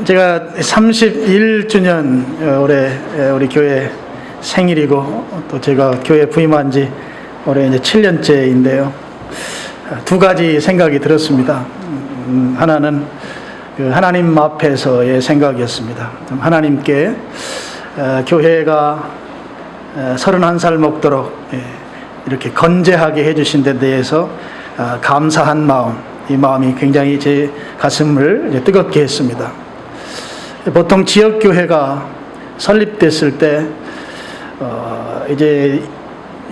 제가 31주년 올해 우리 교회 생일이고 또 제가 교회 부임한 지 올해 이제 7년째인데요. 두 가지 생각이 들었습니다. 하나는 그 하나님 앞에서의 생각이었습니다. 하나님께 교회가 31살 먹도록 이렇게 건재하게 해주신 데 대해서 감사한 마음, 이 마음이 굉장히 제 가슴을 뜨겁게 했습니다. 보통 지역교회가 설립됐을 때 이제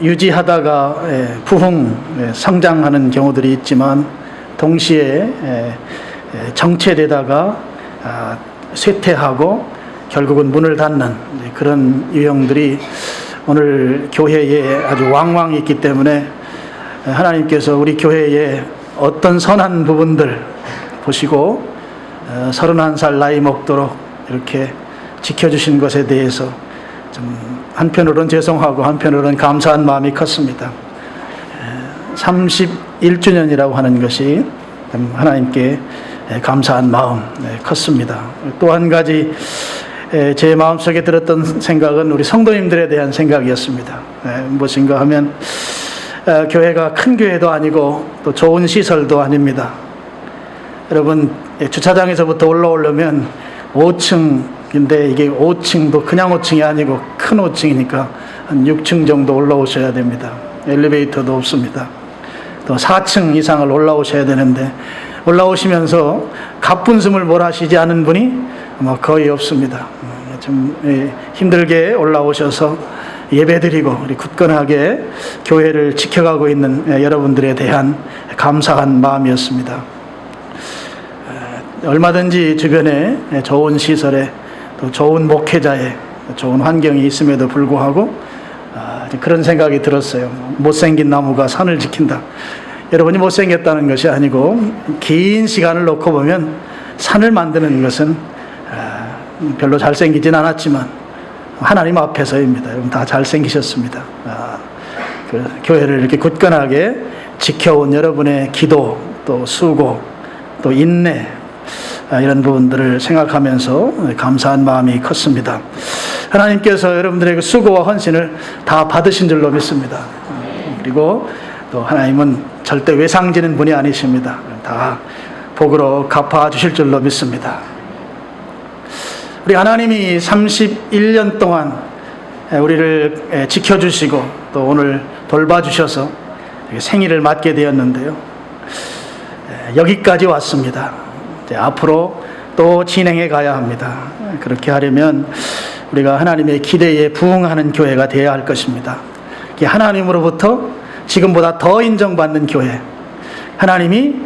유지하다가 부흥, 성장하는 경우들이 있지만 동시에 정체되다가 쇠퇴하고 결국은 문을 닫는 그런 유형들이 오늘 교회에 아주 왕왕 있기 때문에 하나님께서 우리 교회에 어떤 선한 부분들 보시고 31살 나이 먹도록 이렇게 지켜주신 것에 대해서 좀 한편으로는 죄송하고 한편으로는 감사한 마음이 컸습니다. 31주년이라고 하는 것이 하나님께 감사한 마음 컸습니다. 또 한 가지 제 마음속에 들었던 생각은 우리 성도님들에 대한 생각이었습니다. 무엇인가 하면 교회가 큰 교회도 아니고 또 좋은 시설도 아닙니다. 여러분 주차장에서부터 올라오려면 5층인데 이게 5층도 그냥 5층이 아니고 큰 5층이니까 한 6층 정도 올라오셔야 됩니다. 엘리베이터도 없습니다. 또 4층 이상을 올라오셔야 되는데 올라오시면서 갑분숨을 몰아쉬지 않은 분이 아마 거의 없습니다. 좀 힘들게 올라오셔서 예배드리고 우리 굳건하게 교회를 지켜가고 있는 여러분들에 대한 감사한 마음이었습니다. 얼마든지 주변에 좋은 시설에 또 좋은 목회자에 좋은 환경이 있음에도 불구하고 그런 생각이 들었어요. 못생긴 나무가 산을 지킨다. 여러분이 못생겼다는 것이 아니고 긴 시간을 놓고 보면 산을 만드는 것은 별로 잘생기진 않았지만 하나님 앞에서입니다. 여러분 다 잘생기셨습니다. 교회를 이렇게 굳건하게 지켜온 여러분의 기도 또 수고 또 인내 이런 부분들을 생각하면서 감사한 마음이 컸습니다. 하나님께서 여러분들의 그 수고와 헌신을 다 받으신 줄로 믿습니다. 그리고 또 하나님은 절대 외상지는 분이 아니십니다. 다 복으로 갚아주실 줄로 믿습니다. 우리 하나님이 31년 동안 우리를 지켜주시고 또 오늘 돌봐주셔서 생일을 맞게 되었는데요. 여기까지 왔습니다. 앞으로 또 진행해 가야 합니다. 그렇게 하려면 우리가 하나님의 기대에 부응하는 교회가 되어야 할 것입니다. 하나님으로부터 지금보다 더 인정받는 교회, 하나님이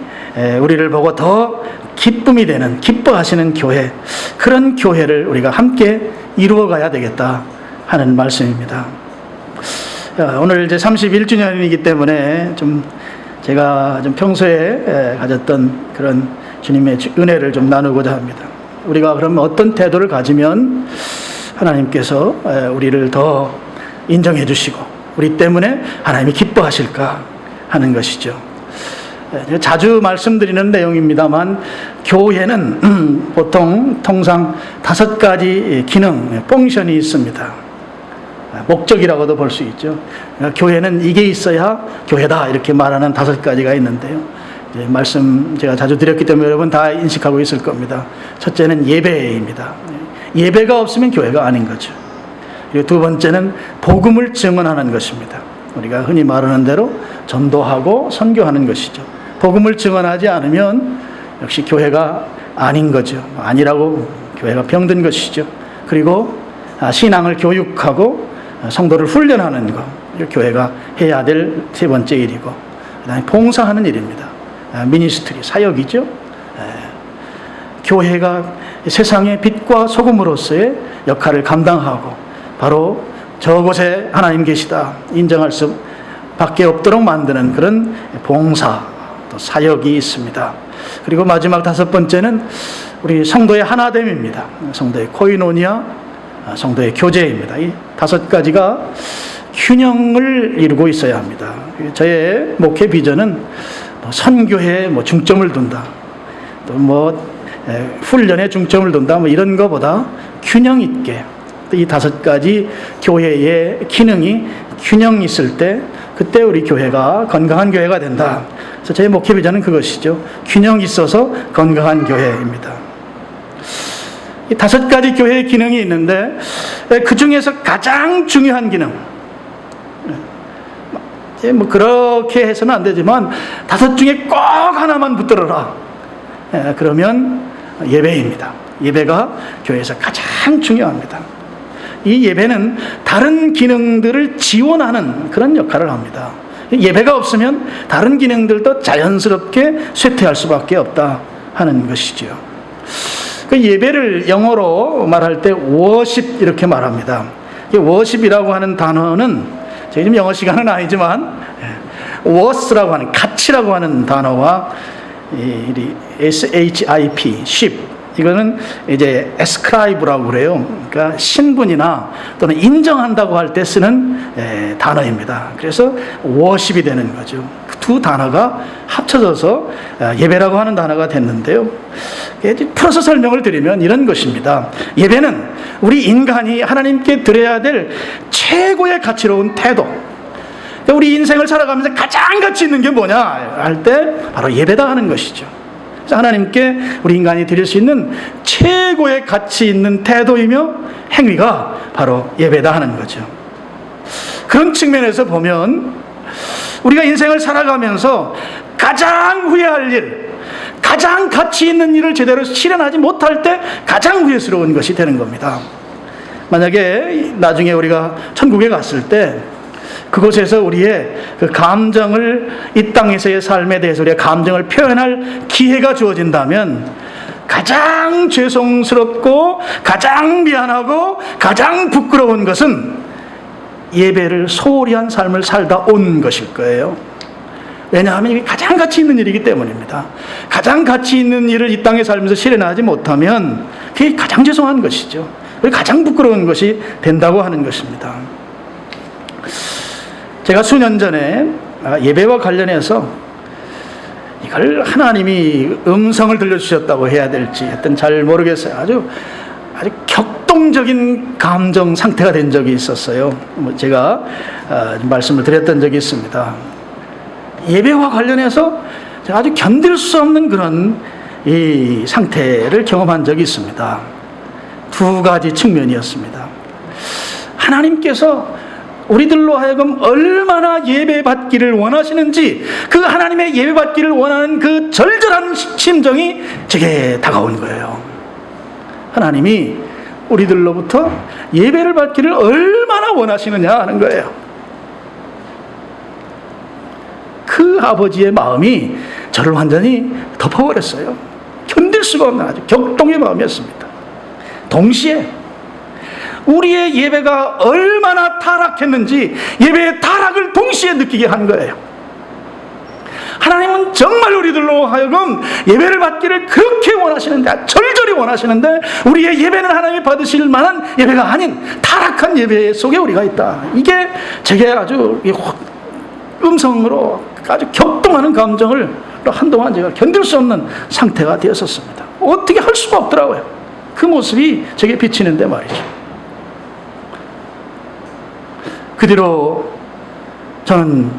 우리를 보고 더 기쁨이 되는, 기뻐하시는 교회, 그런 교회를 우리가 함께 이루어가야 되겠다 하는 말씀입니다. 오늘 이제 31주년이기 때문에 제가 평소에 가졌던 그런 주님의 은혜를 좀 나누고자 합니다. 우리가 그러면 어떤 태도를 가지면 하나님께서 우리를 더 인정해 주시고 우리 때문에 하나님이 기뻐하실까 하는 것이죠. 자주 말씀드리는 내용입니다만 교회는 통상 5가지 기능, 펑션이 있습니다. 목적이라고도 볼 수 있죠. 교회는 이게 있어야 교회다 이렇게 말하는 5가지가 있는데요. 말씀 제가 자주 드렸기 때문에 여러분 다 인식하고 있을 겁니다. 첫째는 예배입니다. 예배가 없으면 교회가 아닌 거죠. 그리고 두 번째는 복음을 증언하는 것입니다. 우리가 흔히 말하는 대로 전도하고 선교하는 것이죠. 복음을 증언하지 않으면 역시 교회가 아닌 거죠. 아니라고 교회가 병든 것이죠. 그리고 신앙을 교육하고 성도를 훈련하는 것, 교회가 해야 될 세 번째 일이고, 그다음에 봉사하는 일입니다. 미니스트리, 사역이죠. 교회가 세상의 빛과 소금으로서의 역할을 감당하고 바로 저곳에 하나님 계시다 인정할 수 밖에 없도록 만드는 그런 봉사, 또 사역이 있습니다. 그리고 마지막 5번째는 우리 성도의 하나됨입니다. 성도의 코이노니아, 성도의 교제입니다. 이 5가지가 균형을 이루고 있어야 합니다. 저의 목회 비전은 선교에 중점을 둔다. 또 훈련에 중점을 둔다 뭐 이런 것보다 균형 있게 이 5가지 교회의 기능이 균형 있을 때 그때 우리 교회가 건강한 교회가 된다. 그래서 제 목회 비전은 그것이죠. 균형 있어서 건강한 교회입니다. 이 5가지 교회의 기능이 있는데 그 중에서 가장 중요한 기능, 뭐 그렇게 해서는 안 되지만 5 중에 꼭 하나만 붙들어라. 그러면 예배입니다. 예배가 교회에서 가장 중요합니다. 이 예배는 다른 기능들을 지원하는 그런 역할을 합니다. 예배가 없으면 다른 기능들도 자연스럽게 쇠퇴할 수밖에 없다 하는 것이죠. 그 예배를 영어로 말할 때 worship 이렇게 말합니다. worship이라고 하는 단어는 저희 지금 영어 시간은 아니지만 worth라고 하는 가치라고 하는 단어와 ship, ship 이거는 이제 ascribe라고 그래요. 그러니까 신분이나 또는 인정한다고 할 때 쓰는 단어입니다. 그래서 worship이 되는 거죠. 그 두 단어가 합쳐져서 예배라고 하는 단어가 됐는데요. 풀어서 설명을 드리면 이런 것입니다. 예배는 우리 인간이 하나님께 드려야 될 최고의 가치로운 태도. 우리 인생을 살아가면서 가장 가치 있는 게 뭐냐 할 때 바로 예배다 하는 것이죠. 그래서 하나님께 우리 인간이 드릴 수 있는 최고의 가치 있는 태도이며 행위가 바로 예배다 하는 거죠. 그런 측면에서 보면 우리가 인생을 살아가면서 가장 후회할 일, 가장 가치 있는 일을 제대로 실현하지 못할 때 가장 후회스러운 것이 되는 겁니다. 만약에 나중에 우리가 천국에 갔을 때 그곳에서 우리의 그 감정을, 이 땅에서의 삶에 대해서 우리의 감정을 표현할 기회가 주어진다면 가장 죄송스럽고 가장 미안하고 가장 부끄러운 것은 예배를 소홀히 한 삶을 살다 온 것일 거예요. 왜냐하면 이게 가장 가치 있는 일이기 때문입니다. 가장 가치 있는 일을 이 땅에 살면서 실현하지 못하면 그게 가장 죄송한 것이죠. 가장 부끄러운 것이 된다고 하는 것입니다. 제가 수년 전에 예배와 관련해서 이걸 하나님이 음성을 들려주셨다고 해야 될지 하여튼 잘 모르겠어요. 아주 격동적인 감정 상태가 된 적이 있었어요. 제가 말씀을 드렸던 적이 있습니다. 예배와 관련해서 제가 아주 견딜 수 없는 그런 이 상태를 경험한 적이 있습니다. 2가지 측면이었습니다. 하나님께서 우리들로 하여금 얼마나 예배받기를 원하시는지 그 하나님의 예배받기를 원하는 그 절절한 심정이 제게 다가온 거예요. 하나님이 우리들로부터 예배를 받기를 얼마나 원하시느냐 하는 거예요. 그 아버지의 마음이 저를 완전히 덮어버렸어요. 견딜 수가 없는 아주 격동의 마음이었습니다. 동시에 우리의 예배가 얼마나 타락했는지 예배의 타락을 동시에 느끼게 한 거예요. 하나님은 정말 우리들로 하여금 예배를 받기를 그렇게 원하시는데, 절절히 원하시는데 우리의 예배는 하나님이 받으실 만한 예배가 아닌 타락한 예배 속에 우리가 있다. 이게 제게 아주 음성으로 아주 격동하는 감정을 한동안 제가 견딜 수 없는 상태가 되었었습니다. 어떻게 할 수가 없더라고요. 그 모습이 제게 비치는데 말이죠. 그 뒤로 저는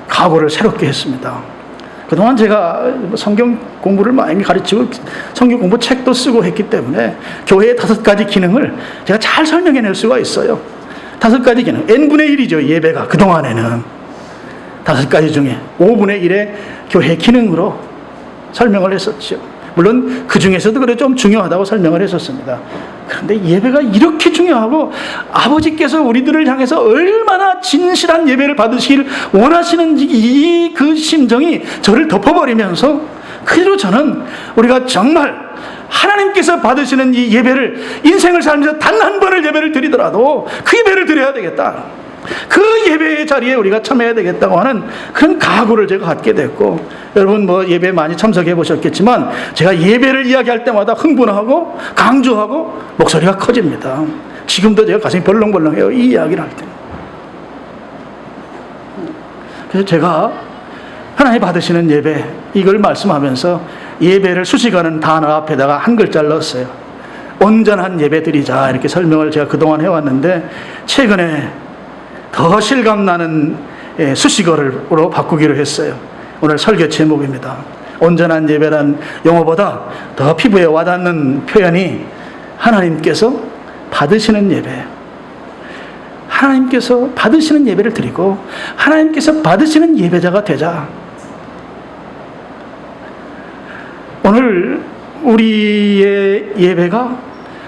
각오를 새롭게 했습니다. 그동안 제가 성경 공부를 많이 가르치고 성경 공부 책도 쓰고 했기 때문에 교회의 5가지 기능을 제가 잘 설명해낼 수가 있어요. 5가지 기능, n분의 1이죠. 예배가 그동안에는 5가지 중에 5분의 1의 교회 기능으로 설명을 했었죠. 물론 그 중에서도 그래 좀 중요하다고 설명을 했었습니다. 그런데 예배가 이렇게 중요하고 아버지께서 우리들을 향해서 얼마나 진실한 예배를 받으시길 원하시는지 이 그 심정이 저를 덮어버리면서 그대로 저는 우리가 정말 하나님께서 받으시는 이 예배를 인생을 살면서 단 한 번을 예배를 드리더라도 그 예배를 드려야 되겠다. 그 예배의 자리에 우리가 참여해야 되겠다고 하는 그런 각오를 제가 갖게 됐고, 여러분 뭐 예배 많이 참석해 보셨겠지만 제가 예배를 이야기할 때마다 흥분하고 강조하고 목소리가 커집니다. 지금도 제가 가슴이 벌렁벌렁해요, 이 이야기를 할 때. 그래서 제가 하나님 받으시는 예배, 이걸 말씀하면서 예배를 수식하는 단어 앞에다가 한 글자를 넣었어요. 온전한 예배 드리자, 이렇게 설명을 제가 그동안 해왔는데 최근에 더 실감나는 수식어로 바꾸기로 했어요. 오늘 설교 제목입니다. 온전한 예배란 용어보다 더 피부에 와닿는 표현이 하나님께서 받으시는 예배, 하나님께서 받으시는 예배를 드리고 하나님께서 받으시는 예배자가 되자. 오늘 우리의 예배가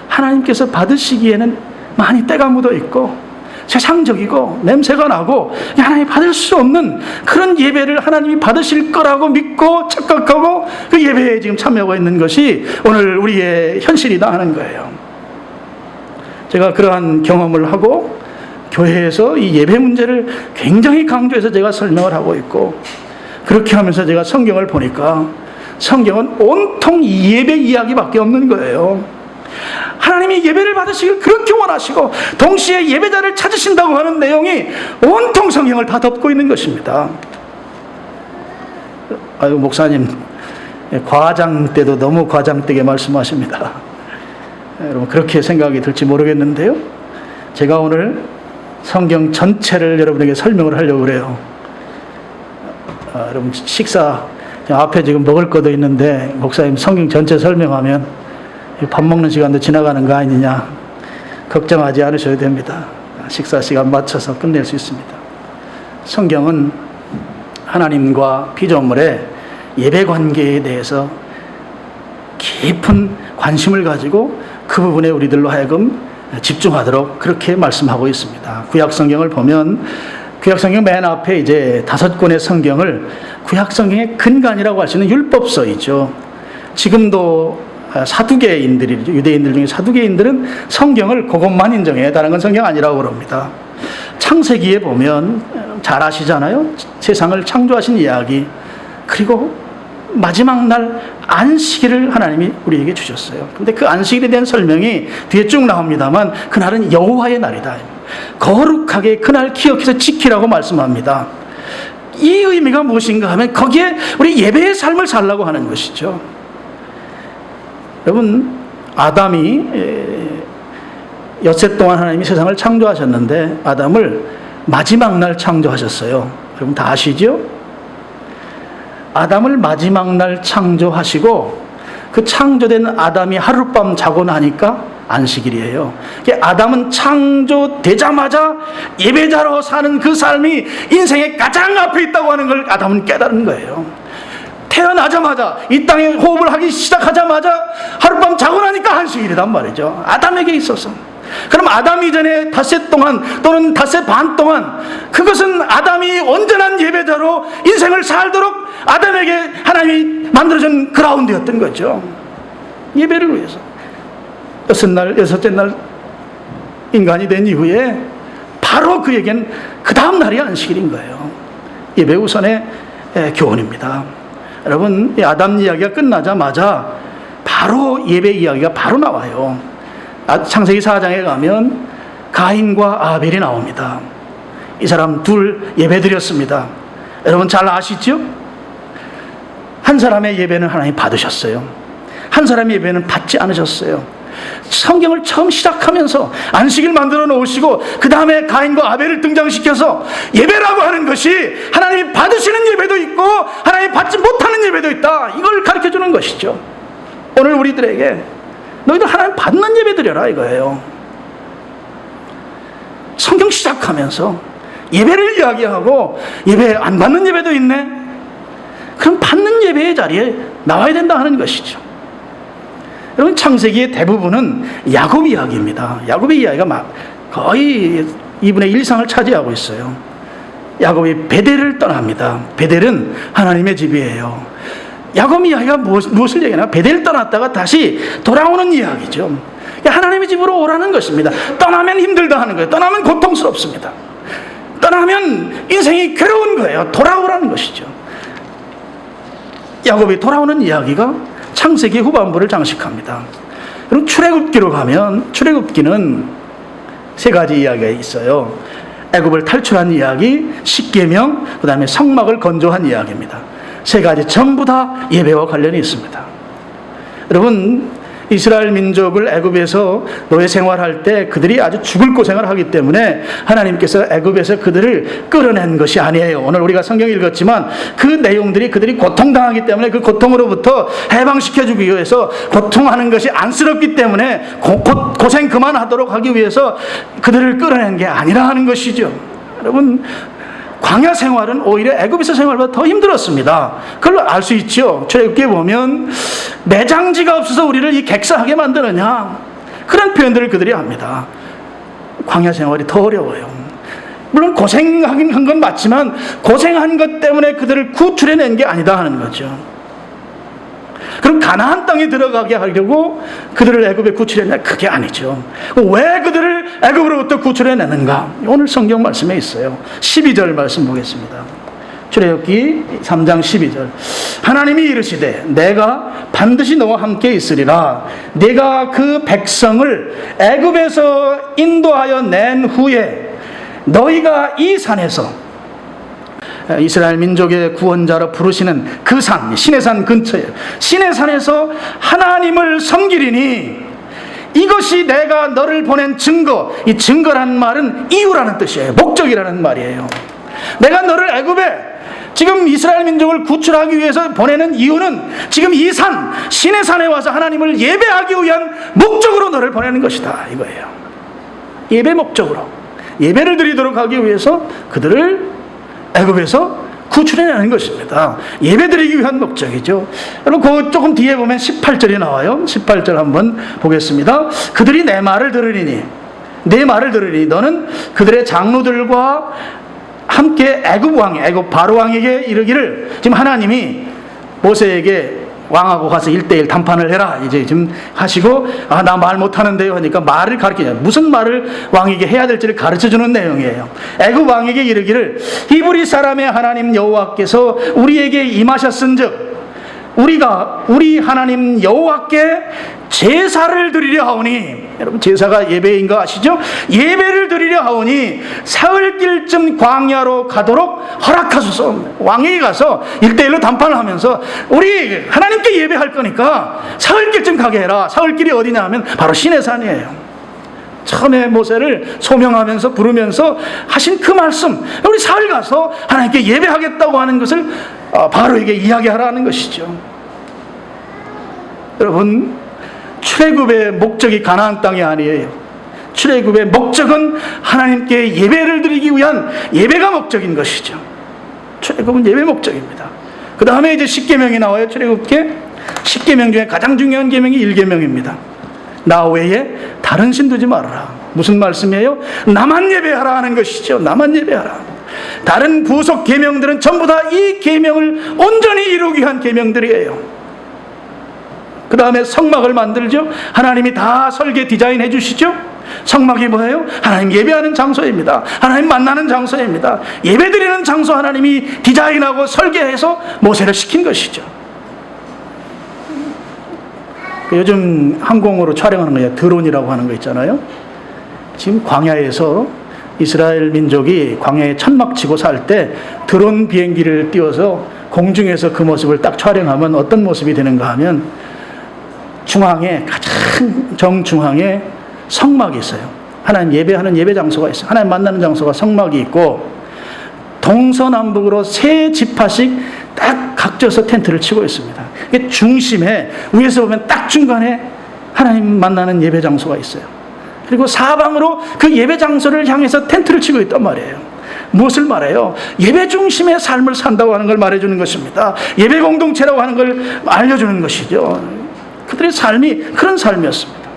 하나님께서 받으시기에는 많이 때가 묻어 있고 세상적이고 냄새가 나고 하나님이 받을 수 없는 그런 예배를 하나님이 받으실 거라고 믿고 착각하고 그 예배에 지금 참여하고 있는 것이 오늘 우리의 현실이다 하는 거예요. 제가 그러한 경험을 하고 교회에서 이 예배 문제를 굉장히 강조해서 제가 설명을 하고 있고, 그렇게 하면서 제가 성경을 보니까 성경은 온통 이 예배 이야기밖에 없는 거예요. 하나님이 예배를 받으시길 그렇게 원하시고 동시에 예배자를 찾으신다고 하는 내용이 온통 성경을 다 덮고 있는 것입니다. 아유, 목사님 과장되도 너무 과장되게 말씀하십니다. 여러분 그렇게 생각이 들지 모르겠는데요, 제가 오늘 성경 전체를 여러분에게 설명을 하려고 그래요. 여러분 식사 앞에 지금 먹을 것도 있는데 목사님 성경 전체 설명하면 밥 먹는 시간도 지나가는 거 아니냐, 걱정하지 않으셔도 됩니다. 식사 시간 맞춰서 끝낼 수 있습니다. 성경은 하나님과 피조물의 예배 관계에 대해서 깊은 관심을 가지고 그 부분에 우리들로 하여금 집중하도록 그렇게 말씀하고 있습니다. 구약 성경을 보면 구약 성경 맨 앞에 이제 5권의 성경을 구약 성경의 근간이라고 할 수 있는 율법서이죠. 지금도 사두개인들이, 유대인들 중에 사두개인들은 성경을 그것만 인정해. 다른 건 성경 아니라고 그럽니다. 창세기에 보면 잘 아시잖아요. 세상을 창조하신 이야기, 그리고 마지막 날 안식일을 하나님이 우리에게 주셨어요. 근데 그 안식일에 대한 설명이 뒤에 쭉 나옵니다만 그날은 여호와의 날이다. 거룩하게 그날 기억해서 지키라고 말씀합니다. 이 의미가 무엇인가 하면 거기에 우리 예배의 삶을 살라고 하는 것이죠. 여러분, 아담이 엿새 동안 하나님이 세상을 창조하셨는데 아담을 마지막 날 창조하셨어요. 여러분 다 아시죠? 아담을 마지막 날 창조하시고 그 창조된 아담이 하룻밤 자고 나니까 안식일이에요. 아담은 창조되자마자 예배자로 사는 그 삶이 인생의 가장 앞에 있다고 하는 걸 아담은 깨달은 거예요. 태어나자마자 이 땅에 호흡을 하기 시작하자마자 하룻밤 자고 나니까 안식일이란 말이죠. 아담에게 있어서. 그럼 아담 이전에 닷새 동안 또는 닷새 반 동안 그것은 아담이 온전한 예배자로 인생을 살도록 아담에게 하나님이 만들어준 그라운드였던 거죠. 예배를 위해서. 여섯째 날 인간이 된 이후에 바로 그에겐 그 다음 날이 안식일인 거예요. 예배 우선의 교훈입니다. 여러분, 이 아담 이야기가 끝나자마자 바로 예배 이야기가 바로 나와요. 창세기 4장에 가면 가인과 아벨이 나옵니다. 이 사람 둘 예배 드렸습니다. 여러분 잘 아시죠? 한 사람의 예배는 하나님 받으셨어요. 한 사람의 예배는 받지 않으셨어요. 성경을 처음 시작하면서 안식일 만들어 놓으시고 그 다음에 가인과 아벨을 등장시켜서 예배라고 하는 것이 하나님이 받으시는 예배도 있고 하나님이 받지 못하는 예배도 있다, 이걸 가르쳐주는 것이죠. 오늘 우리들에게 너희들 하나님 받는 예배 드려라 이거예요. 성경 시작하면서 예배를 이야기하고 예배 안 받는 예배도 있네? 그럼 받는 예배의 자리에 나와야 된다 하는 것이죠. 여러분, 창세기의 대부분은 야곱 이야기입니다. 야곱의 이야기가 거의 2분의 1 이상을 차지하고 있어요. 야곱이 베델을 떠납니다. 베델은 하나님의 집이에요. 야곱 이야기가 무엇을 얘기하나? 베델을 떠났다가 다시 돌아오는 이야기죠. 하나님의 집으로 오라는 것입니다. 떠나면 힘들다 하는 거예요. 떠나면 고통스럽습니다. 떠나면 인생이 괴로운 거예요. 돌아오라는 것이죠. 야곱이 돌아오는 이야기가 창세기 후반부를 장식합니다. 그럼 출애굽기로 가면 출애굽기는 3가지 이야기가 있어요. 애굽을 탈출한 이야기, 십계명, 그 다음에 성막을 건조한 이야기입니다. 3가지 전부 다 예배와 관련이 있습니다. 여러분, 이스라엘 민족을 애굽에서 노예 생활할 때 그들이 아주 죽을 고생을 하기 때문에 하나님께서 애굽에서 그들을 끌어낸 것이 아니에요. 오늘 우리가 성경 읽었지만 그 내용들이 그들이 고통당하기 때문에 그 고통으로부터 해방시켜주기 위해서 고통하는 것이 안쓰럽기 때문에 고생 그만하도록 하기 위해서 그들을 끌어낸 게 아니라 하는 것이죠. 여러분, 광야 생활은 오히려 애굽에서 생활보다 더 힘들었습니다. 그걸 알 수 있죠. 출애굽기에 보면 매장지가 없어서 우리를 이 객사하게 만드느냐, 그런 표현들을 그들이 합니다. 광야 생활이 더 어려워요. 물론 고생하긴 한 건 맞지만 고생한 것 때문에 그들을 구출해낸 게 아니다 하는 거죠. 그럼 가나안 땅에 들어가게 하려고 그들을 애굽에 구출했냐? 그게 아니죠. 왜 그들을 애굽으로부터 구출해내는가? 오늘 성경 말씀에 있어요. 12절 말씀 보겠습니다. 출애굽기 3장 12절. 하나님이 이르시되 내가 반드시 너와 함께 있으리라. 네가 그 백성을 애굽에서 인도하여 낸 후에 너희가 이 산에서, 이스라엘 민족의 구원자로 부르시는 그 산, 시내산 근처에, 시내산에서 하나님을 섬기리니 이것이 내가 너를 보낸 증거. 이 증거라는 말은 이유라는 뜻이에요. 목적이라는 말이에요. 내가 너를 애굽에 지금 이스라엘 민족을 구출하기 위해서 보내는 이유는 지금 이 산, 시내산에 와서 하나님을 예배하기 위한 목적으로 너를 보내는 것이다, 이거예요. 예배 목적으로, 예배를 드리도록 하기 위해서 그들을 애굽에서 구출해내는 것입니다. 예배드리기 위한 목적이죠. 여러분, 그 조금 뒤에 보면 18절이 나와요. 18절 한번 보겠습니다. 그들이 내 말을 들으리니, 내 말을 들으리니 너는 그들의 장로들과 함께 애굽 바로 왕에게 이르기를, 지금 하나님이 모세에게 왕하고 가서 1대1 談판을 해라 이제 좀 하시고, 나 말 못하는데요 하니까 말을 가르치냐, 무슨 말을 왕에게 해야 될지를 가르쳐주는 내용이에요. 애굽 왕에게 이르기를 히브리 사람의 하나님 여호와께서 우리에게 임하셨은즉 우리 하나님 여호와께 제사를 드리려 하오니, 여러분 제사가 예배인 거 아시죠? 예배를 드리려 하오니 사흘길쯤 광야로 가도록 허락하소서. 왕에게 가서 1대1로談판을 하면서 우리 하나님께 예배할 거니까 사흘길쯤 가게 해라. 사흘길이 어디냐 하면 바로 시내산이에요. 처음에 모세를 소명하면서 부르면서 하신 그 말씀, 우리 사흘 가서 하나님께 예배하겠다고 하는 것을 바로에게 이야기하라는 것이죠. 여러분, 출애굽의 목적이 가나안 땅이 아니에요. 출애굽의 목적은 하나님께 예배를 드리기 위한 예배가 목적인 것이죠. 출애굽은 예배 목적입니다. 그 다음에 이제 10계명이 나와요. 출애굽기 10계명 중에 가장 중요한 계명이 1계명입니다. 나 외에 다른 신 두지 말아라. 무슨 말씀이에요? 나만 예배하라 하는 것이죠. 나만 예배하라. 다른 부속 계명들은 전부 다 이 계명을 온전히 이루기 위한 계명들이에요. 그 다음에 성막을 만들죠. 하나님이 다 설계 디자인해 주시죠. 성막이 뭐예요? 하나님 예배하는 장소입니다. 하나님 만나는 장소입니다. 예배드리는 장소 하나님이 디자인하고 설계해서 모세를 시킨 것이죠. 요즘 항공으로 촬영하는 거예요. 드론이라고 하는 거 있잖아요. 지금 광야에서 이스라엘 민족이 광야에 천막 치고 살 때 드론 비행기를 띄워서 공중에서 그 모습을 딱 촬영하면 어떤 모습이 되는가 하면, 중앙에, 가장 정중앙에 성막이 있어요. 하나님 예배하는 예배 장소가 있어요. 하나님 만나는 장소가 성막이 있고, 동서남북으로 세 지파씩 딱 각져서 텐트를 치고 있습니다. 이게 중심에, 위에서 보면 딱 중간에 하나님 만나는 예배 장소가 있어요. 그리고 사방으로 그 예배 장소를 향해서 텐트를 치고 있단 말이에요. 무엇을 말해요? 예배 중심의 삶을 산다고 하는 걸 말해주는 것입니다. 예배 공동체라고 하는 걸 알려주는 것이죠. 그들의 삶이 그런 삶이었습니다.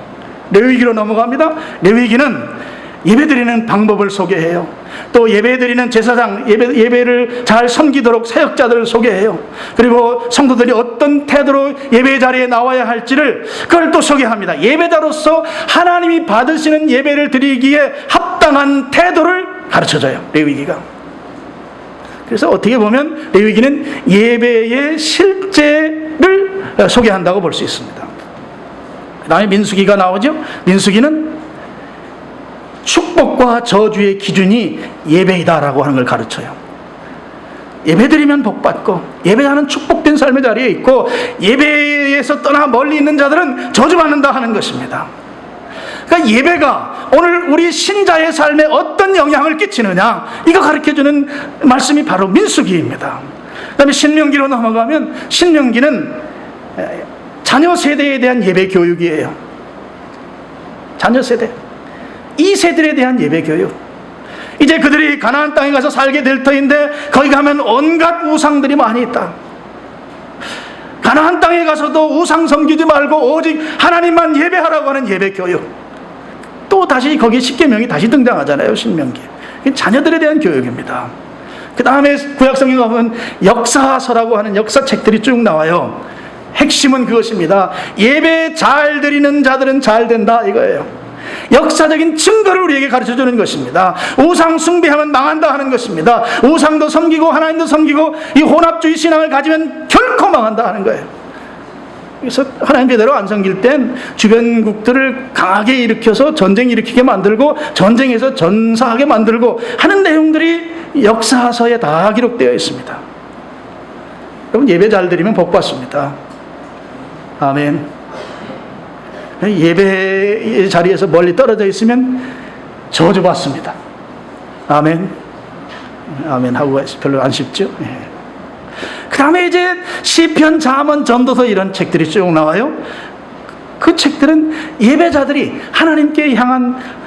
레위기로 넘어갑니다. 레위기는 예배드리는 방법을 소개해요. 또 예배드리는 제사장, 예배를 잘 섬기도록 사역자들을 소개해요. 그리고 성도들이 어떤 태도로 예배 자리에 나와야 할지를 그걸 또 소개합니다. 예배자로서 하나님이 받으시는 예배를 드리기에 합당한 태도를 가르쳐줘요, 레위기가. 그래서 어떻게 보면 레위기는 예배의 실제를 소개한다고 볼 수 있습니다. 그 다음에 민수기가 나오죠. 민수기는 축복과 저주의 기준이 예배이다라고 하는 걸 가르쳐요. 예배드리면 복받고 예배하는 축복된 삶의 자리에 있고 예배에서 떠나 멀리 있는 자들은 저주받는다 하는 것입니다. 그러니까 예배가 오늘 우리 신자의 삶에 어떤 영향을 끼치느냐, 이거 가르쳐주는 말씀이 바로 민수기입니다. 그 다음에 신명기로 넘어가면 신명기는 자녀 세대에 대한 예배 교육이에요. 자녀 세대, 이 세대에 대한 예배 교육. 이제 그들이 가나안 땅에 가서 살게 될 터인데 거기 가면 온갖 우상들이 많이 있다. 가나안 땅에 가서도 우상 섬기지 말고 오직 하나님만 예배하라고 하는 예배 교육. 또 다시 거기 십계명이 다시 등장하잖아요, 신명기. 자녀들에 대한 교육입니다. 그 다음에 구약성경에 가면 역사서라고 하는 역사책들이 쭉 나와요. 핵심은 그것입니다. 예배 잘 드리는 자들은 잘 된다, 이거예요. 역사적인 증거를 우리에게 가르쳐주는 것입니다. 우상 숭배하면 망한다 하는 것입니다. 우상도 섬기고 하나님도 섬기고 이 혼합주의 신앙을 가지면 결코 망한다 하는 거예요. 그래서 하나님 제대로 안 섬길 땐 주변국들을 강하게 일으켜서 전쟁 일으키게 만들고 전쟁에서 전사하게 만들고 하는 내용들이 역사서에 다 기록되어 있습니다. 여러분, 예배 잘 드리면 복 받습니다. 아멘. 예배의 자리에서 멀리 떨어져 있으면 저주받습니다. 아멘. 아멘 하고 별로 안 쉽죠? 그 다음에 이제 시편, 잠언, 전도서 이런 책들이 쭉 나와요. 그 책들은 예배자들이 하나님께 향한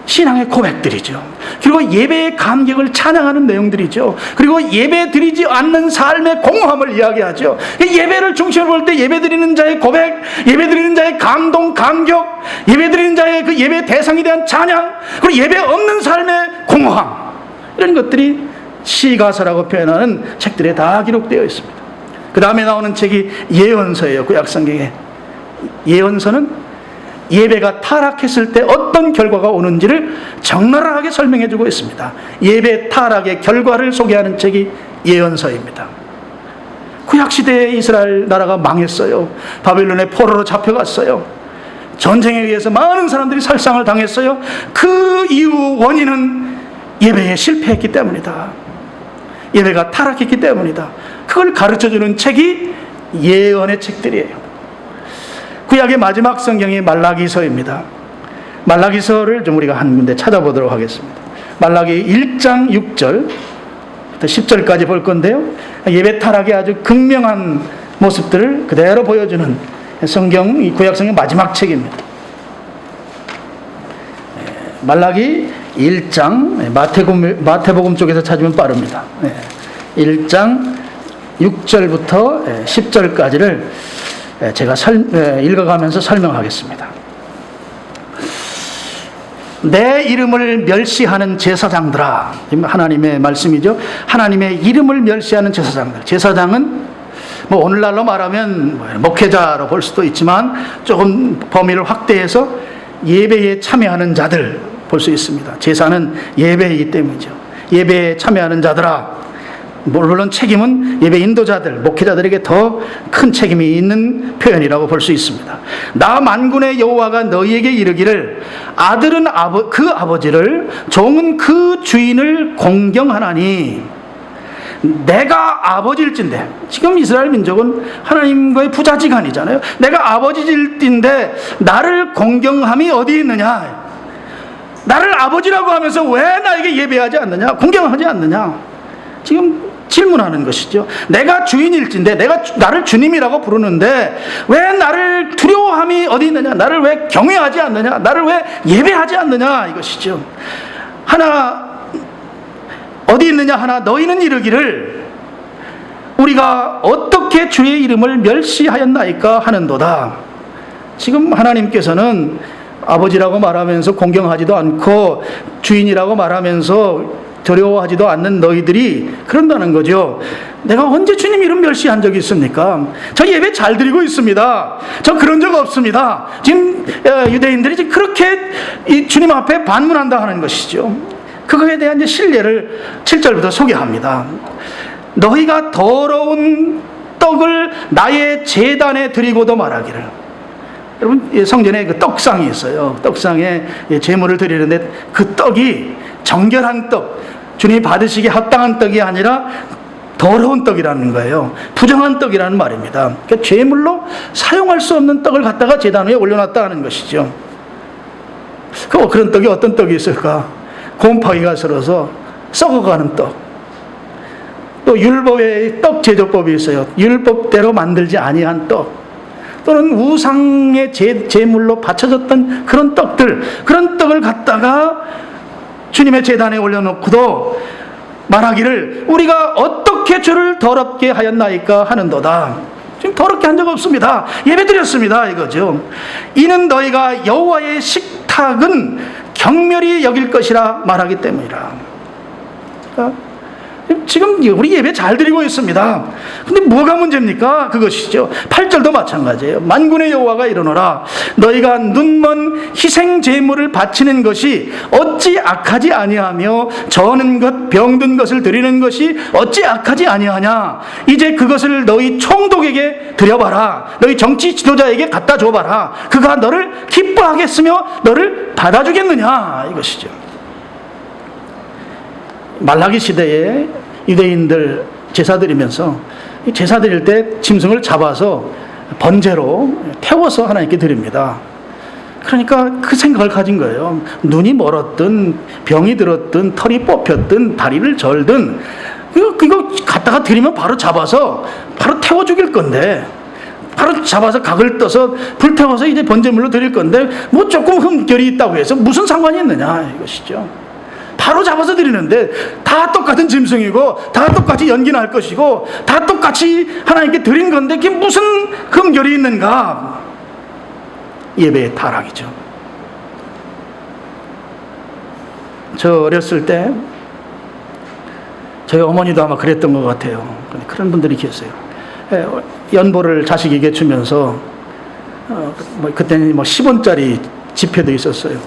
신앙의 고백들이죠. 그리고 예배의 감격을 찬양하는 내용들이죠. 그리고 예배 드리지 않는 삶의 공허함을 이야기하죠. 예배를 중심으로 볼 때 예배 드리는 자의 고백, 예배 드리는 자의 감동, 감격, 예배 드리는 자의 그 예배 대상에 대한 찬양, 그리고 예배 없는 삶의 공허함, 이런 것들이 시가서라고 표현하는 책들에 다 기록되어 있습니다. 그 다음에 나오는 책이 예언서예요. 구약성경에. 예언서는 예배가 타락했을 때 어떤 결과가 오는지를 적나라하게 설명해주고 있습니다. 예배 타락의 결과를 소개하는 책이 예언서입니다. 구약시대에 이스라엘 나라가 망했어요. 바벨론의 포로로 잡혀갔어요. 전쟁에 의해서 많은 사람들이 살상을 당했어요. 그 이유 원인은 예배에 실패했기 때문이다. 예배가 타락했기 때문이다. 그걸 가르쳐주는 책이 예언의 책들이에요. 구약의 마지막 성경이 말라기서입니다. 말라기서를 좀 우리가 한 군데 찾아보도록 하겠습니다. 말라기 1장 6절부터 10절까지 볼 건데요. 예배 타락의 아주 극명한 모습들을 그대로 보여주는 성경, 이 구약 성경 마지막 책입니다. 말라기 1장, 마태복음 쪽에서 찾으면 빠릅니다. 1장 6절부터 10절까지를 제가 읽어가면서 설명하겠습니다. 내 이름을 멸시하는 제사장들아, 하나님의 말씀이죠. 하나님의 이름을 멸시하는 제사장들. 제사장은 뭐 오늘날로 말하면 목회자로 볼 수도 있지만 조금 범위를 확대해서 예배에 참여하는 자들 볼 수 있습니다. 제사는 예배이기 때문이죠. 예배에 참여하는 자들아, 물론 책임은 예배 인도자들, 목회자들에게 더 큰 책임이 있는 표현이라고 볼 수 있습니다. 나 만군의 여호와가 너희에게 이르기를 아들은 그 아버지를, 종은 그 주인을 공경하나니 내가 아버지일진데, 지금 이스라엘 민족은 하나님과의 부자지간이잖아요. 내가 아버지일진데 나를 공경함이 어디 있느냐? 나를 아버지라고 하면서 왜 나에게 예배하지 않느냐? 공경하지 않느냐? 지금 질문하는 것이죠. 내가 주인일진데, 내가 나를 주님이라고 부르는데 왜 나를 두려워함이 어디 있느냐? 나를 왜 경외하지 않느냐? 나를 왜 예배하지 않느냐? 이것이죠. 하나 어디 있느냐? 하나 너희는 이르기를 우리가 어떻게 주의 이름을 멸시하였나이까 하는도다. 지금 하나님께서는 아버지라고 말하면서 공경하지도 않고 주인이라고 말하면서 두려워하지도 않는 너희들이 그런다는 거죠. 내가 언제 주님 이름 멸시한 적이 있습니까? 저 예배 잘 드리고 있습니다. 저 그런 적 없습니다. 지금 유대인들이 지금 그렇게 이 주님 앞에 반문한다 하는 것이죠. 그거에 대한 이제 신뢰를 7절부터 소개합니다. 너희가 더러운 떡을 나의 제단에 드리고도 말하기를. 여러분, 성전에 그 떡상이 있어요. 떡상에 제물을 드리는데 그 떡이 정결한 떡, 주님이 받으시기에 합당한 떡이 아니라 더러운 떡이라는 거예요. 부정한 떡이라는 말입니다. 그러니까 제물로 사용할 수 없는 떡을 갖다가 제단 위에 올려놨다 하는 것이죠. 그런 떡이 어떤 떡이 있을까? 곰팡이가 슬어서 썩어가는 떡. 또 율법의 떡 제조법이 있어요. 율법대로 만들지 아니한 떡. 또는 우상의 제물로 바쳐졌던 그런 떡들, 그런 떡을 갖다가 주님의 제단에 올려놓고도 말하기를 우리가 어떻게 주를 더럽게 하였나이까 하는도다. 지금 더럽게 한 적 없습니다. 예배드렸습니다 이거죠. 이는 너희가 여호와의 식탁은 경멸히 여길 것이라 말하기 때문이라. 그러니까 지금 우리 예배 잘 드리고 있습니다. 근데 뭐가 문제입니까? 그것이죠. 8절도 마찬가지예요. 만군의 여호와가 이르노라 너희가 눈먼 희생 제물을 바치는 것이 어찌 악하지 아니하며 저는 것 병든 것을 드리는 것이 어찌 악하지 아니하냐. 이제 그것을 너희 총독에게 드려봐라. 너희 정치 지도자에게 갖다 줘봐라. 그가 너를 기뻐하겠으며 너를 받아주겠느냐 이것이죠. 말라기 시대에 유대인들 제사 드리면서 제사 드릴 때 짐승을 잡아서 번제로 태워서 하나님께 드립니다. 그러니까 그 생각을 가진 거예요. 눈이 멀었든 병이 들었든 털이 뽑혔든 다리를 절든 이거 갖다가 드리면 바로 잡아서 바로 태워 죽일 건데 바로 잡아서 각을 떠서 불태워서 이제 번제물로 드릴 건데 뭐 조금 흠결이 있다고 해서 무슨 상관이 있느냐 이것이죠. 바로 잡아서 드리는데 다 똑같은 짐승이고 다 똑같이 연기 날 것이고 다 똑같이 하나님께 드린 건데 그게 무슨 흠결이 있는가. 예배의 타락이죠. 저 어렸을 때 저희 어머니도 아마 그랬던 것 같아요. 그런 분들이 계세요. 연보를 자식에게 주면서 그때는 10원짜리 지폐도 있었어요.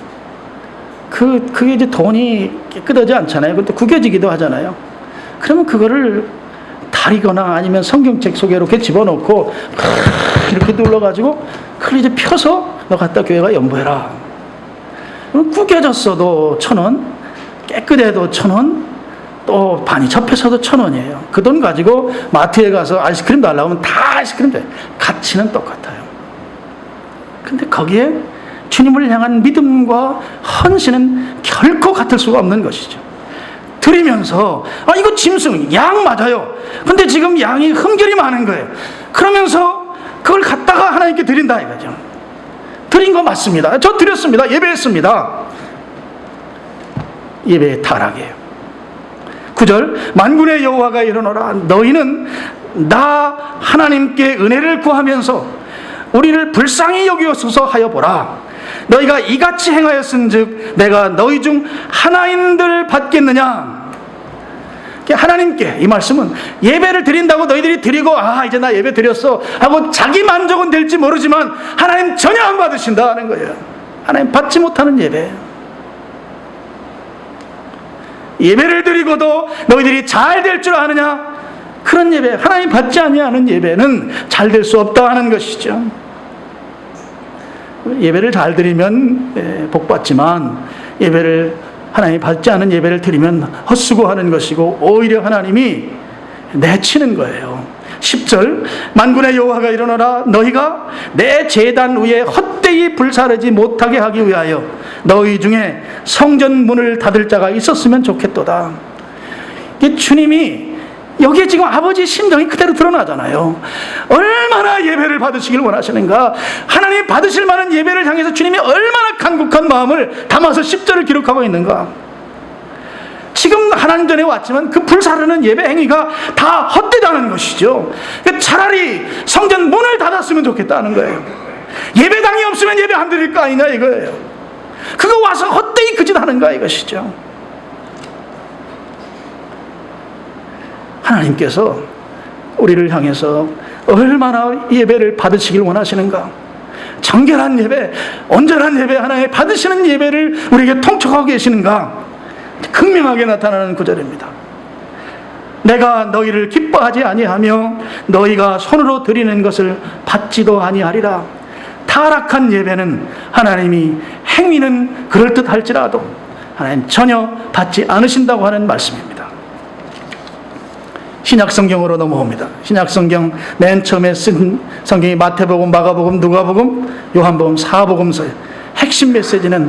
그게 이제 돈이 깨끗하지 않잖아요. 그것도 구겨지기도 하잖아요. 그러면 그거를 다리거나 아니면 성경책 속에 이렇게 집어넣고 이렇게 눌러가지고 그걸 이제 펴서 너 갖다 교회가 연보해라. 구겨졌어도 1,000원, 깨끗해도 1,000원, 또 반이 접혀서도 1,000원이에요. 그 돈 가지고 마트에 가서 아이스크림 달라고 하면 다 아이스크림 돼. 가치는 똑같아요. 근데 거기에 주님을 향한 믿음과 헌신은 결코 같을 수가 없는 것이죠. 드리면서 이거 짐승, 양 맞아요. 근데 지금 양이 흠결이 많은 거예요. 그러면서 그걸 갖다가 하나님께 드린다 이거죠. 드린 거 맞습니다. 저 드렸습니다. 예배했습니다. 예배의 타락이에요. 9절 만군의 여호와가 이르노라 너희는 나 하나님께 은혜를 구하면서 우리를 불쌍히 여기옵소서 하여 보라. 너희가 이같이 행하였은즉 내가 너희 중 하나인들 받겠느냐. 하나님께 이 말씀은 예배를 드린다고 너희들이 드리고 이제 나 예배 드렸어 하고 자기 만족은 될지 모르지만 하나님 전혀 안 받으신다 하는 거예요. 하나님 받지 못하는 예배. 예배를 드리고도 너희들이 잘 될 줄 아느냐. 그런 예배, 하나님 받지 아니하는 예배는 잘 될 수 없다 하는 것이죠. 예배를 잘 드리면 복 받지만 예배를 하나님 받지 않은 예배를 드리면 헛수고하는 것이고 오히려 하나님이 내치는 거예요. 10절 만군의 여호와가 이르노라 너희가 내 제단 위에 헛되이 불사르지 못하게 하기 위하여 너희 중에 성전 문을 닫을 자가 있었으면 좋겠도다. 주님이 여기에 지금 아버지 심정이 그대로 드러나잖아요. 얼마나 예배를 받으시길 원하시는가. 하나님 받으실 만한 예배를 향해서 주님이 얼마나 간곡한 마음을 담아서 10절을 기록하고 있는가. 지금 하나님 전에 왔지만 그 불사르는 예배 행위가 다 헛되다는 것이죠. 차라리 성전 문을 닫았으면 좋겠다는 거예요. 예배당이 없으면 예배 안 드릴 거 아니냐 이거예요. 그거 와서 헛되이 그 짓 하는가 이것이죠. 하나님께서 우리를 향해서 얼마나 예배를 받으시길 원하시는가. 정결한 예배, 온전한 예배, 하나님 받으시는 예배를 우리에게 통촉하고 계시는가. 극명하게 나타나는 구절입니다. 내가 너희를 기뻐하지 아니하며 너희가 손으로 드리는 것을 받지도 아니하리라. 타락한 예배는 하나님이 행위는 그럴듯할지라도 하나님 전혀 받지 않으신다고 하는 말씀입니다. 신약 성경으로 넘어옵니다. 신약 성경 맨 처음에 쓴 성경이 마태복음, 마가복음, 누가복음, 요한복음, 사복음서예요. 핵심 메시지는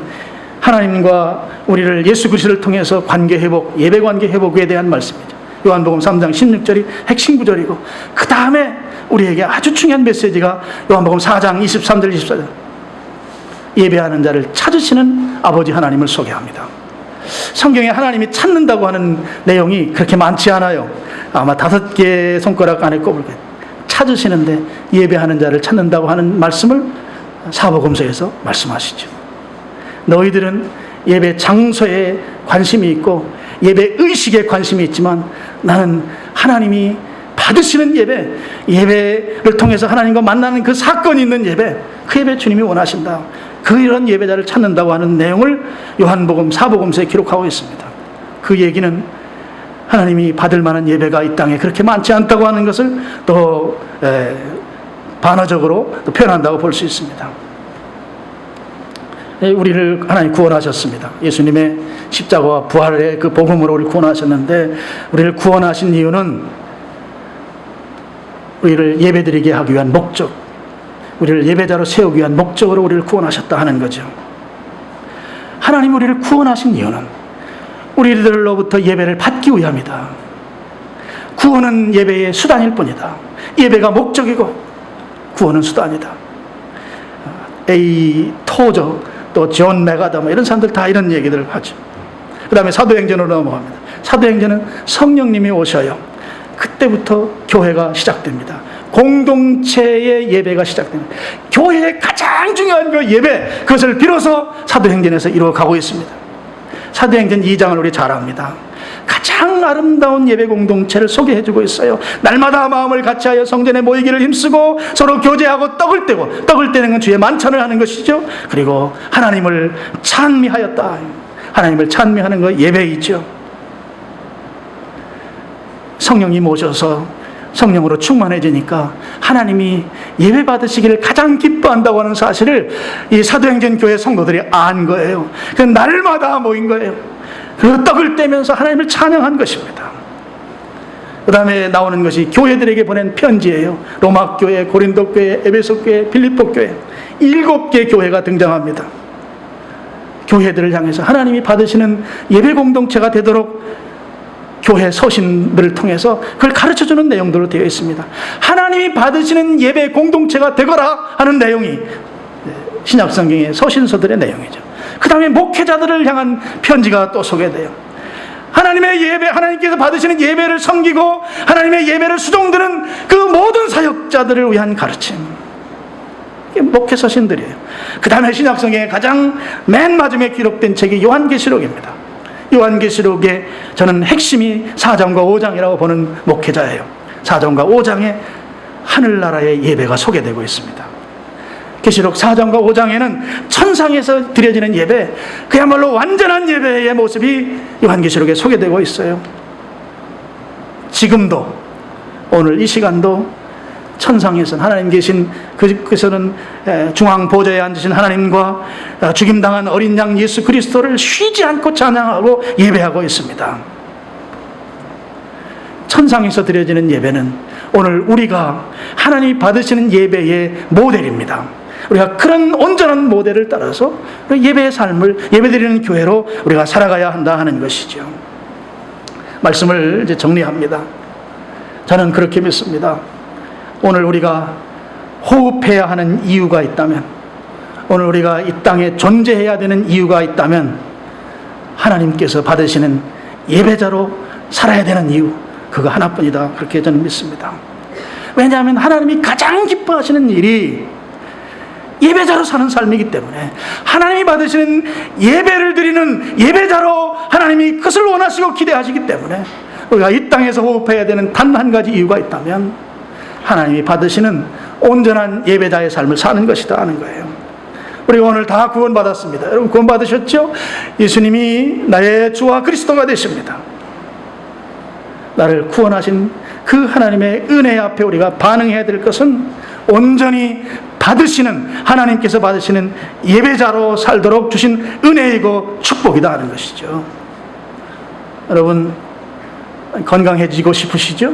하나님과 우리를 예수 그리스도를 통해서 관계 회복, 예배 관계 회복에 대한 말씀이죠. 요한복음 3장 16절이 핵심 구절이고, 그 다음에 우리에게 아주 중요한 메시지가 요한복음 4장 23절 24절, 예배하는 자를 찾으시는 아버지 하나님을 소개합니다. 성경에 하나님이 찾는다고 하는 내용이 그렇게 많지 않아요. 아마 5개 손가락 안에 꼽을 거예요. 찾으시는데 예배하는 자를 찾는다고 하는 말씀을 사복음서에서 말씀하시죠. 너희들은 예배 장소에 관심이 있고 예배 의식에 관심이 있지만 나는 하나님이 받으시는 예배, 예배를 통해서 하나님과 만나는 그 사건이 있는 예배, 그 예배 주님이 원하신다. 그런 예배자를 찾는다고 하는 내용을 요한복음, 사복음서에 기록하고 있습니다. 그 얘기는 하나님이 받을 만한 예배가 이 땅에 그렇게 많지 않다고 하는 것을 또 반어적으로 또 표현한다고 볼 수 있습니다. 우리를 하나님 구원하셨습니다. 예수님의 십자가와 부활의 그 복음으로 우리를 구원하셨는데, 우리를 구원하신 이유는 우리를 예배드리게 하기 위한 목적, 우리를 예배자로 세우기 위한 목적으로 우리를 구원하셨다 하는 거죠. 하나님 우리를 구원하신 이유는 우리들로부터 예배를 받기 위함이다. 구원은 예배의 수단일 뿐이다. 예배가 목적이고 구원은 수단이다. A. 토저, 또 존 메가더, 이런 사람들 다 이런 얘기들을 하죠. 그 다음에 사도행전으로 넘어갑니다. 사도행전은 성령님이 오셔요. 그때부터 교회가 시작됩니다. 공동체의 예배가 시작됩니다. 교회의 가장 중요한 그 예배, 그것을 빌어서 사도행전에서 이루어가고 있습니다. 사도행전 2장을 우리 잘 압니다. 가장 아름다운 예배 공동체를 소개해주고 있어요. 날마다 마음을 같이하여 성전에 모이기를 힘쓰고 서로 교제하고 떡을 떼고, 떡을 떼는 건 주의 만찬을 하는 것이죠. 그리고 하나님을 찬미하였다. 하나님을 찬미하는 거 예배이죠. 성령이 모셔서 성령으로 충만해지니까 하나님이 예배 받으시기를 가장 기뻐한다고 하는 사실을 이 사도행전 교회 성도들이 안 거예요. 그 날마다 모인 거예요. 그리고 떡을 떼면서 하나님을 찬양한 것입니다. 그 다음에 나오는 것이 교회들에게 보낸 편지예요. 로마 교회, 고린도 교회, 에베소 교회, 빌립보 교회, 7개 교회가 등장합니다. 교회들을 향해서 하나님이 받으시는 예배 공동체가 되도록 교회 서신들을 통해서 그걸 가르쳐주는 내용들로 되어 있습니다. 하나님이 받으시는 예배 공동체가 되거라 하는 내용이 신약성경의 서신서들의 내용이죠. 그 다음에 목회자들을 향한 편지가 또 소개돼요. 하나님의 예배, 하나님께서 받으시는 예배를 섬기고 하나님의 예배를 수종드는 그 모든 사역자들을 위한 가르침, 이게 목회서신들이에요. 그 다음에 신약성경의 가장 맨 마지막에 기록된 책이 요한계시록입니다. 요한계시록의 저는 핵심이 4장과 5장이라고 보는 목회자예요. 4장과 5장에 하늘나라의 예배가 소개되고 있습니다. 계시록 4장과 5장에는 천상에서 드려지는 예배, 그야말로 완전한 예배의 모습이 요한계시록에 소개되고 있어요. 지금도, 오늘 이 시간도 천상에서는 하나님 계신 그에서는 중앙 보좌에 앉으신 하나님과 죽임당한 어린 양 예수 그리스도를 쉬지 않고 찬양하고 예배하고 있습니다. 천상에서 드려지는 예배는 오늘 우리가 하나님이 받으시는 예배의 모델입니다. 우리가 그런 온전한 모델을 따라서 예배의 삶을, 예배드리는 교회로 우리가 살아가야 한다 하는 것이죠. 말씀을 이제 정리합니다. 저는 그렇게 믿습니다. 오늘 우리가 호흡해야 하는 이유가 있다면, 오늘 우리가 이 땅에 존재해야 되는 이유가 있다면, 하나님께서 받으시는 예배자로 살아야 되는 이유, 그거 하나뿐이다, 그렇게 저는 믿습니다. 왜냐하면 하나님이 가장 기뻐하시는 일이 예배자로 사는 삶이기 때문에, 하나님이 받으시는 예배를 드리는 예배자로 하나님이 그것을 원하시고 기대하시기 때문에, 우리가 이 땅에서 호흡해야 되는 단 한 가지 이유가 있다면 하나님이 받으시는 온전한 예배자의 삶을 사는 것이다 하는 거예요. 우리가 오늘 다 구원받았습니다. 여러분 구원받으셨죠? 예수님이 나의 주와 그리스도가 되십니다. 나를 구원하신 그 하나님의 은혜 앞에 우리가 반응해야 될 것은 온전히 받으시는, 하나님께서 받으시는 예배자로 살도록 주신 은혜이고 축복이다 하는 것이죠. 여러분, 건강해지고 싶으시죠?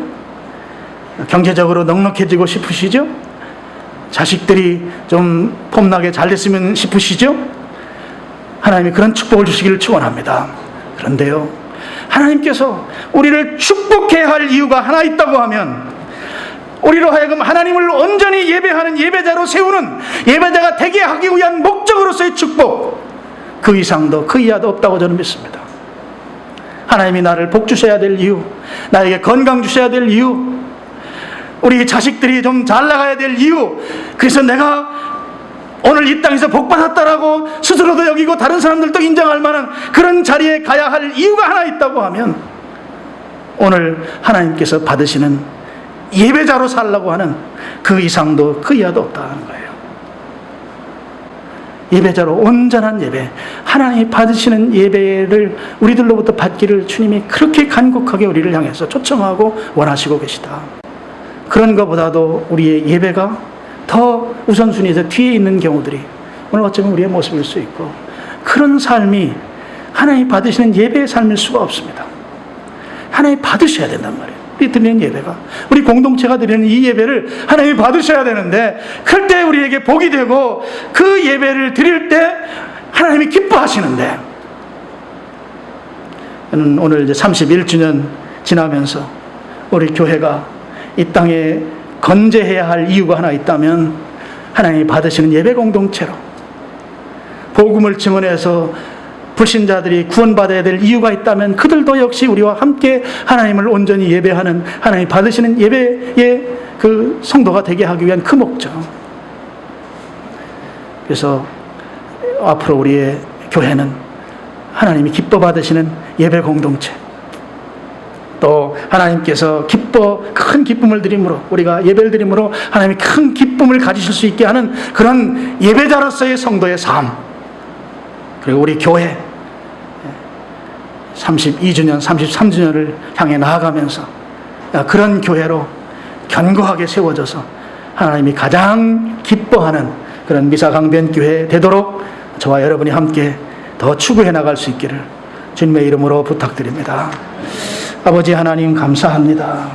경제적으로 넉넉해지고 싶으시죠? 자식들이 좀 폼나게 잘 됐으면 싶으시죠? 하나님이 그런 축복을 주시기를 축원합니다. 그런데요, 하나님께서 우리를 축복해야 할 이유가 하나 있다고 하면, 우리로 하여금 하나님을 온전히 예배하는 예배자로 세우는, 예배자가 되게 하기 위한 목적으로서의 축복, 그 이상도 그 이하도 없다고 저는 믿습니다. 하나님이 나를 복 주셔야 될 이유, 나에게 건강 주셔야 될 이유, 우리 자식들이 좀 잘 나가야 될 이유, 그래서 내가 오늘 이 땅에서 복 받았다라고 스스로도 여기고 다른 사람들도 인정할 만한 그런 자리에 가야 할 이유가 하나 있다고 하면, 오늘 하나님께서 받으시는 예배자로 살라고 하는 그 이상도 그 이하도 없다는 거예요. 예배자로 온전한 예배, 하나님이 받으시는 예배를 우리들로부터 받기를 주님이 그렇게 간곡하게 우리를 향해서 초청하고 원하시고 계시다. 그런 것보다도 우리의 예배가 더 우선순위에서 뒤에 있는 경우들이 오늘 어쩌면 우리의 모습일 수 있고, 그런 삶이 하나님이 받으시는 예배의 삶일 수가 없습니다. 하나님이 받으셔야 된단 말이에요. 우리 드리는 예배가, 우리 공동체가 드리는 이 예배를 하나님이 받으셔야 되는데, 그럴 때 우리에게 복이 되고 그 예배를 드릴 때 하나님이 기뻐하시는데, 저는 오늘 이제 31주년 지나면서 우리 교회가 이 땅에 건재해야 할 이유가 하나 있다면, 하나님이 받으시는 예배 공동체로 복음을 증언해서 불신자들이 구원받아야 될 이유가 있다면, 그들도 역시 우리와 함께 하나님을 온전히 예배하는, 하나님이 받으시는 예배의 그 성도가 되게 하기 위한 그 목적. 그래서 앞으로 우리의 교회는 하나님이 기뻐 받으시는 예배 공동체, 또 하나님께서 큰 기쁨을 드림으로, 우리가 예배를 드림으로 하나님이 큰 기쁨을 가지실 수 있게 하는 그런 예배자로서의 성도의 삶, 그리고 우리 교회 32주년, 33주년을 향해 나아가면서 그런 교회로 견고하게 세워져서 하나님이 가장 기뻐하는 그런 미사강변교회 되도록 저와 여러분이 함께 더 추구해 나갈 수 있기를 주님의 이름으로 부탁드립니다. 아버지 하나님, 감사합니다.